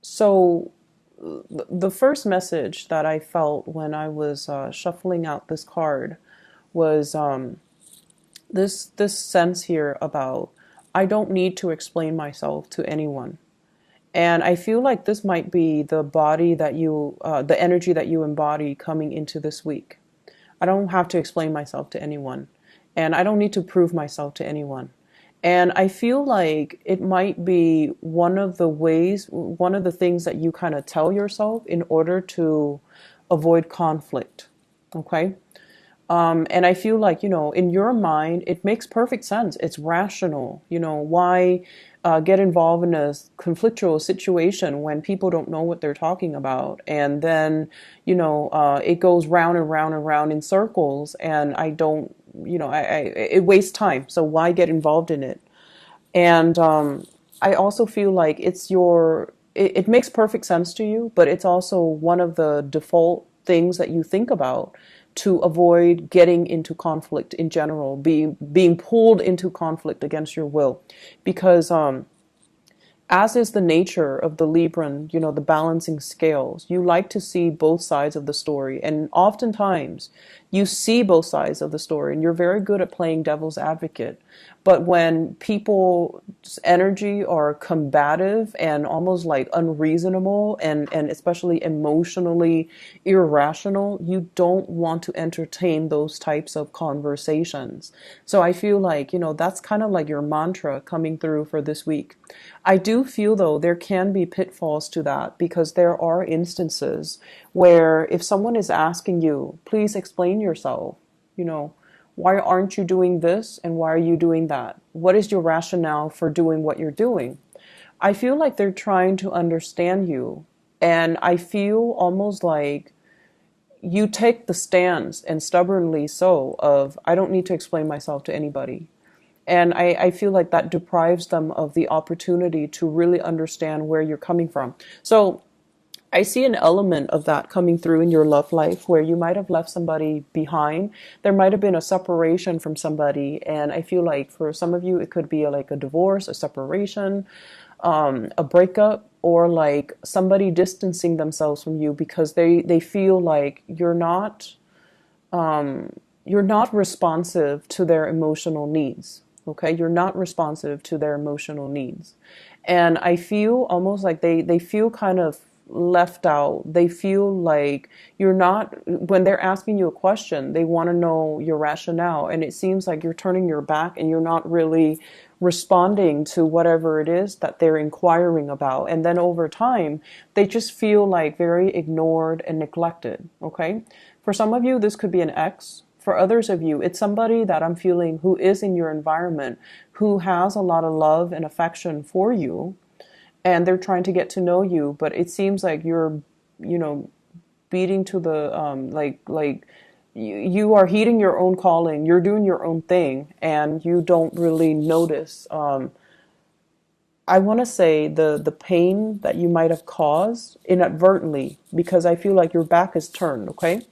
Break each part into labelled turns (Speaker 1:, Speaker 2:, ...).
Speaker 1: So, the first message that I felt when I was shuffling out this card was this sense here about I don't need to explain myself to anyone. And I feel like this might be the body that the energy that you embody coming into this week. I don't have to explain myself to anyone, and I don't need to prove myself to anyone. And I feel like it might be one of the things that you kind of tell yourself in order to avoid conflict. Okay. And I feel like, in your mind, it makes perfect sense. It's rational. Why get involved in a conflictual situation when people don't know what they're talking about? And then, it goes round and round and round in circles. And I don't, it wastes time. So why get involved in it? And I also feel like it makes perfect sense to you, but it's also one of the default things that you think about to avoid getting into conflict in general, being pulled into conflict against your will. Because as is the nature of the Libran, the balancing scales, you like to see both sides of the story. And oftentimes you see both sides of the story and you're very good at playing devil's advocate. But when people's energy are combative and almost like unreasonable and especially emotionally irrational, you don't want to entertain those types of conversations. So I feel like, that's kind of like your mantra coming through for this week. I do feel though there can be pitfalls to that because there are instances where if someone is asking you, please explain yourself, you know, why aren't you doing this and why are you doing that? What is your rationale for doing what you're doing? I feel like they're trying to understand you. And I feel almost like you take the stance, and stubbornly so, of I don't need to explain myself to anybody. And I feel like that deprives them of the opportunity to really understand where you're coming from. So I see an element of that coming through in your love life where you might have left somebody behind. There might have been a separation from somebody. And I feel like for some of you, it could be like a divorce, a separation, a breakup, or like somebody distancing themselves from you because they feel like you're not responsive to their emotional needs. Okay, you're not responsive to their emotional needs. And I feel almost like they feel kind of left out. They feel like you're not, when they're asking you a question, they want to know your rationale. And it seems like you're turning your back and you're not really responding to whatever it is that they're inquiring about. And then over time, they just feel like very ignored and neglected. Okay. For some of you, this could be an ex. For others of you, it's somebody that I'm feeling who is in your environment, who has a lot of love and affection for you, and they're trying to get to know you, but it seems like you're, you know, beating to the like you are heeding your own calling, you're doing your own thing, and you don't really notice. I want to say the pain that you might have caused inadvertently, because I feel like your back is turned. Okay.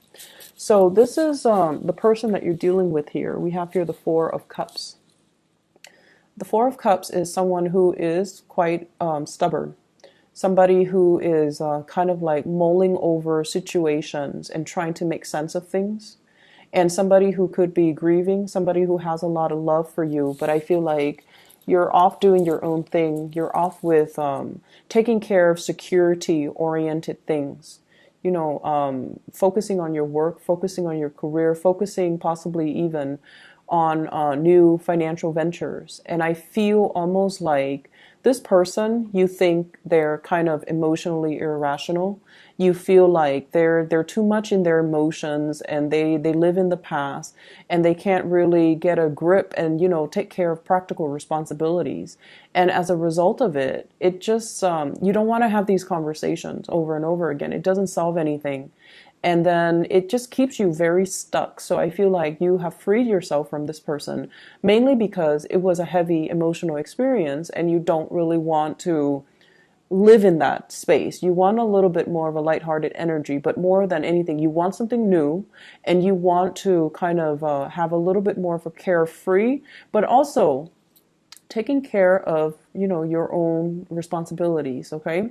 Speaker 1: So this is the person that you're dealing with here. We have here the Four of Cups. The Four of Cups is someone who is quite stubborn, somebody who is kind of like mulling over situations and trying to make sense of things, and somebody who could be grieving, somebody who has a lot of love for you, but I feel like you're off doing your own thing. You're off with taking care of security oriented things, focusing on your work, focusing on your career, focusing possibly even on new financial ventures. And I feel almost like this person, you think they're kind of emotionally irrational. You feel like they're too much in their emotions and they live in the past and they can't really get a grip and take care of practical responsibilities. And as a result of it, it just you don't want to have these conversations over and over again. It doesn't solve anything. And then it just keeps you very stuck. So I feel like you have freed yourself from this person, mainly because it was a heavy emotional experience and you don't really want to live in that space. You want a little bit more of a lighthearted energy, but more than anything, you want something new and you want to kind of have a little bit more of a carefree, but also taking care of, your own responsibilities. Okay.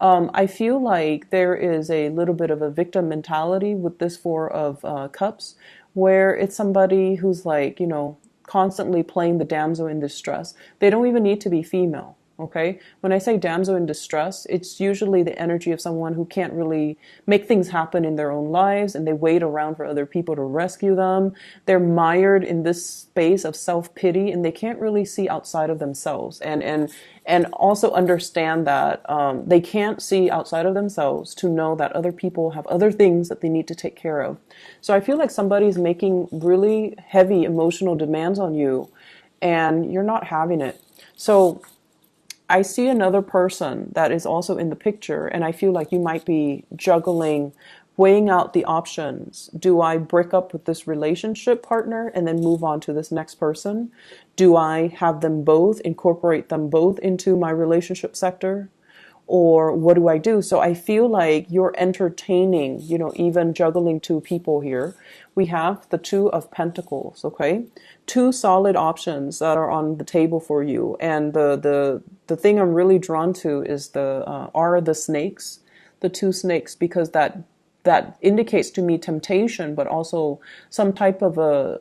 Speaker 1: I feel like there is a little bit of a victim mentality with this Four of Cups, where it's somebody who's like, constantly playing the damsel in distress. They don't even need to be female. Okay. When I say damsel in distress, it's usually the energy of someone who can't really make things happen in their own lives and they wait around for other people to rescue them. They're mired in this space of self-pity and they can't really see outside of themselves and also understand that they can't see outside of themselves to know that other people have other things that they need to take care of. So I feel like somebody's making really heavy emotional demands on you and you're not having it. So I see another person that is also in the picture, and I feel like you might be juggling, weighing out the options. Do I break up with this relationship partner and then move on to this next person? Do I have them both, incorporate them both into my relationship sector? Or what do I do? So I feel like you're entertaining, even juggling two people here. We have the Two of Pentacles, okay? Two solid options that are on the table for you. And the thing I'm really drawn to is the snakes, the two snakes, because that indicates to me temptation, but also some type of a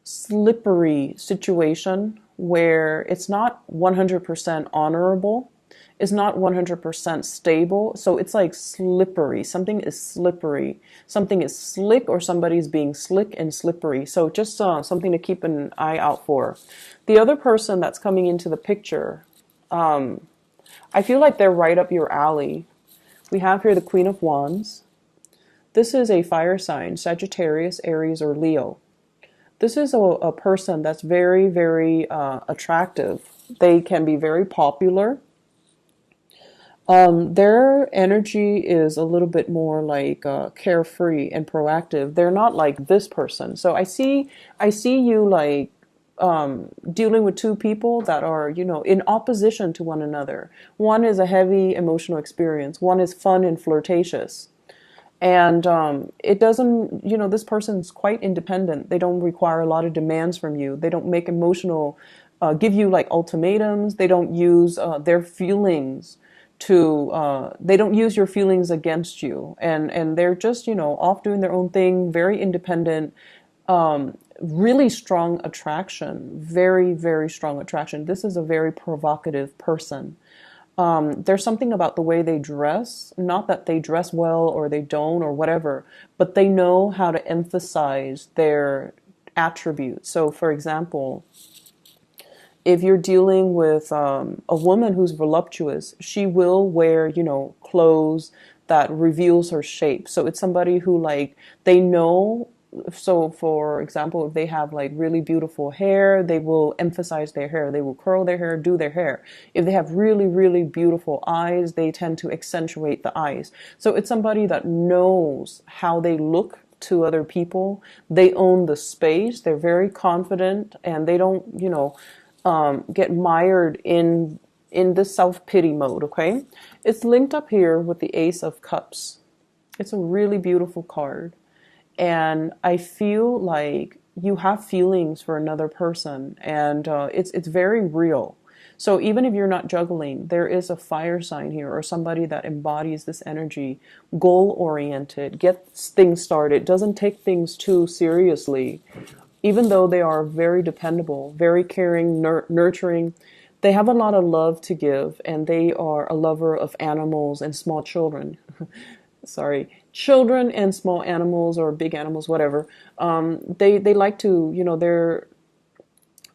Speaker 1: slippery situation where it's not 100% honorable, it's not 100% stable. So it's like slippery. Something is slippery. Something is slick or somebody's being slick and slippery. So just something to keep an eye out for. The other person that's coming into the picture, I feel like they're right up your alley. We have here the Queen of Wands. This is a fire sign, Sagittarius, Aries, or Leo. This is a person that's very, very attractive. They can be very popular. Their energy is a little bit more like carefree and proactive. They're not like this person. So I see you like dealing with two people that are, in opposition to one another. One is a heavy emotional experience. One is fun and flirtatious. And it doesn't, this person's quite independent. They don't require a lot of demands from you. They don't make give you like ultimatums. They don't use their feelings they don't use your feelings against you. And they're just, off doing their own thing, very independent, really strong attraction, very, very strong attraction. This is a very provocative person. There's something about the way they dress, not that they dress well or they don't or whatever, but they know how to emphasize their attributes. So for example, if you're dealing with a woman who's voluptuous, she will wear, clothes that reveals her shape. So it's somebody who like, they know. So for example, if they have like really beautiful hair, they will emphasize their hair. They will curl their hair, do their hair. If they have really, really beautiful eyes, they tend to accentuate the eyes. So it's somebody that knows how they look to other people. They own the space. They're very confident and they don't, get mired in this self-pity mode, okay? It's linked up here with the Ace of Cups. It's a really beautiful card. And I feel like you have feelings for another person and it's very real. So even if you're not juggling, there is a fire sign here or somebody that embodies this energy, goal-oriented, gets things started, doesn't take things too seriously, even though they are very dependable, very caring, nurturing. They have a lot of love to give and they are a lover of animals and small children. Sorry, children and small animals or big animals, whatever. They like to,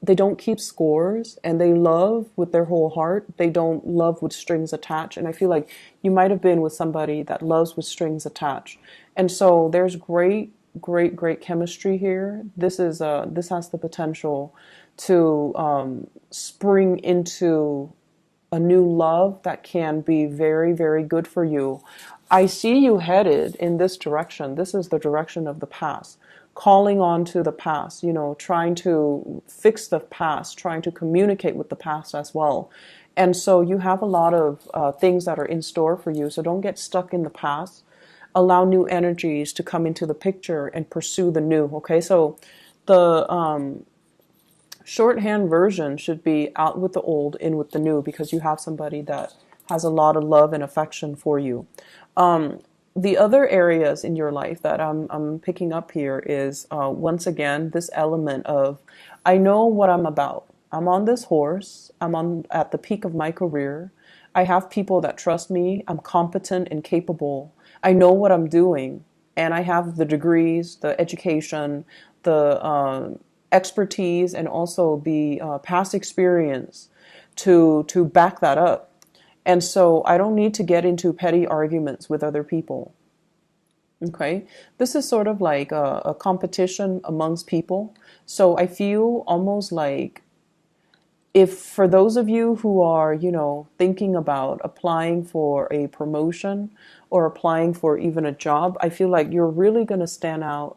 Speaker 1: they don't keep scores and they love with their whole heart. They don't love with strings attached. And I feel like you might have been with somebody that loves with strings attached. And so there's great, great, great chemistry here. This has the potential to spring into a new love that can be very, very good for you. I see you headed in this direction. This is the direction of the past, calling on to the past, trying to fix the past, trying to communicate with the past as well. And so you have a lot of things that are in store for you. So don't get stuck in the past. Allow new energies to come into the picture and pursue the new. Okay, so the shorthand version should be out with the old, in with the new, because you have somebody that has a lot of love and affection for you. Um, the other areas in your life that I'm picking up here is once again this element of I know what I'm about. I'm on this horse. I'm on at the peak of my career. I have people that trust me. I'm competent and capable. I know what I'm doing, and I have the degrees, the education, the expertise, and also the past experience to back that up. And so I don't need to get into petty arguments with other people. Okay. This is sort of like a competition amongst people. So I feel almost like if for those of you who are, thinking about applying for a promotion or applying for even a job, I feel like you're really going to stand out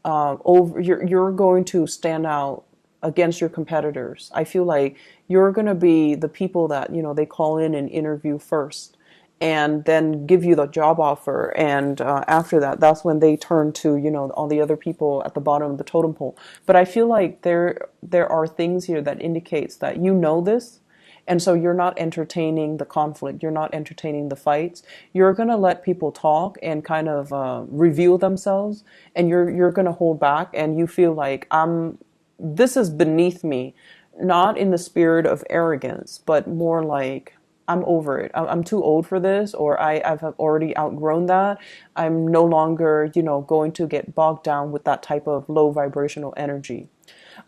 Speaker 1: you're going to stand out against your competitors. I feel like you're going to be the people that, they call in and interview first and then give you the job offer. And after that, that's when they turn to, all the other people at the bottom of the totem pole. But I feel like there are things here that indicates that you know this. And so you're not entertaining the conflict. You're not entertaining the fights. You're going to let people talk and kind of reveal themselves. And you're going to hold back. And you feel like this is beneath me, not in the spirit of arrogance, but more like I'm over it. I'm too old for this, or I've already outgrown that. I'm no longer, going to get bogged down with that type of low vibrational energy.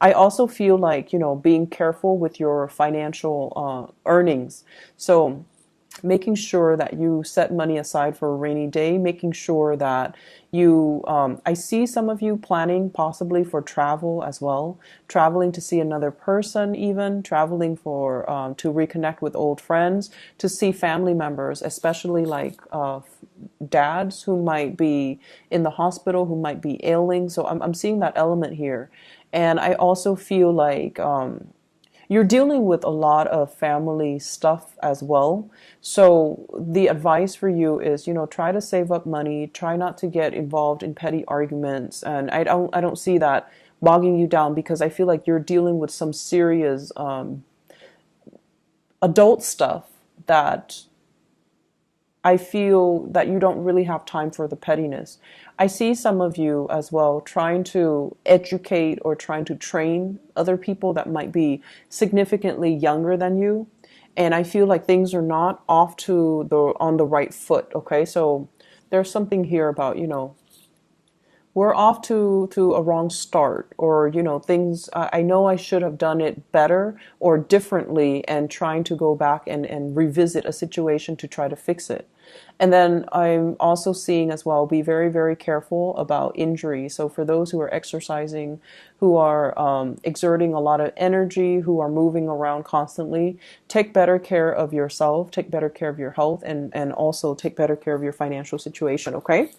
Speaker 1: I also feel like, being careful with your financial earnings. So making sure that you set money aside for a rainy day, making sure that I see some of you planning possibly for travel as well, traveling to see another person, even traveling to reconnect with old friends, to see family members, especially like dads who might be in the hospital, who might be ailing. So I'm seeing that element here. And I also feel like you're dealing with a lot of family stuff as well. So the advice for you is, try to save up money, try not to get involved in petty arguments. And I don't see that bogging you down, because I feel like you're dealing with some serious adult stuff that I feel that you don't really have time for the pettiness. I see some of you as well trying to educate or trying to train other people that might be significantly younger than you. And I feel like things are not off on the right foot. Okay. So there's something here about, we're off to a wrong start, or things I know I should have done it better or differently, and trying to go back and revisit a situation to try to fix it. And then I'm also seeing as well, be very, very careful about injury. So for those who are exercising, who are exerting a lot of energy, who are moving around constantly, take better care of yourself, take better care of your health, and also take better care of your financial situation. Okay.